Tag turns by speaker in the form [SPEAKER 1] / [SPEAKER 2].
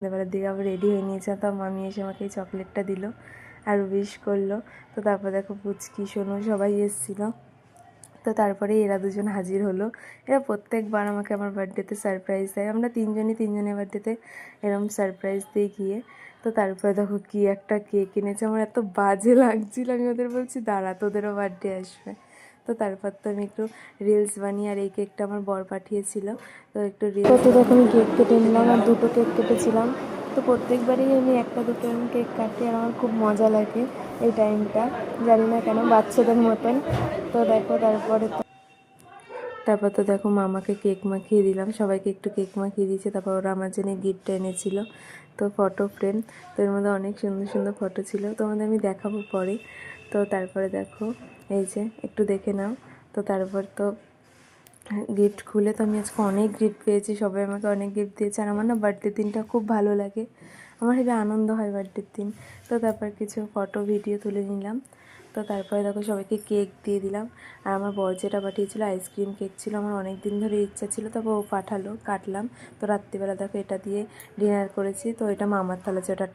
[SPEAKER 1] সন্ধ্যাবেলার দিকে আবার রেডি হয়ে নিয়েছে, তো মামি এসে আমাকে এই চকলেটটা দিল আর উইশ করলো। তো তারপর দেখো পুচকি সোনু সবাই এসেছিলো। তো তারপরে এরা দুজন হাজির হলো। এরা প্রত্যেকবার আমাকে আমার বার্থডেতে সারপ্রাইজ দেয়। আমরা তিনজনের বার্থডেতে এরকম সারপ্রাইজ দিয়ে গিয়ে। তো তারপরে দেখো কি একটা কেক এনেছে, আমার এত বাজে লাগছিল। আমি ওদের বলছি দাঁড়া, তোদেরও বার্থডে আসবে। তো তারপর তো আমি একটু রিলস বানিয়ে, আর এই কেকটা আমার বর পাঠিয়েছিল, তো একটু রিলস তখন কেক কেটে নিলাম, আর দুটো কেক কেটেছিলাম। তো প্রত্যেকবারই আমি একটা দুটো কেক কাটি, আর আমার খুব মজা লাগে এই টাইমটা, জানি না কেন, বাচ্চাদের মতন। তো দেখো তারপর তো দেখো মামাকে কেক মাখিয়ে দিলাম, সবাইকে একটু কেক মাখিয়ে দিয়েছে। তারপর ওরা আমার জন্য গিফটটা এনেছিল, তো ফটো ফ্রেম। তো এর মধ্যে অনেক সুন্দর সুন্দর ফটো ছিল, তোমাদের আমি দেখাবো পরে। তো তারপরে দেখো এই যে একটু দেখে নাও। তো তারপর তো গিফট খুলে, তো আমি আজকে অনেক গিফট পেয়েছি, সবাই আমাকে অনেক গিফট দিয়েছে। আর আমার না বার্থডের দিনটা খুব ভালো লাগে, আমার হেবি আনন্দ হয় বার্থডের দিন। তো তারপর কিছু ফটো ভিডিও তুলে নিলাম। তো তারপরে দেখো সবাইকে কেক দিয়ে দিলাম। আর আমার বর যেটা পাঠিয়েছিল আইসক্রিম কেক ছিল, আমার অনেক দিন ধরে ইচ্ছা ছিল, তারপর ও পাঠালো, কাটলাম। তো রাত্রিবেলা দেখো এটা দিয়ে ডিনার করেছি। তো এটা মামার থালা, যেটা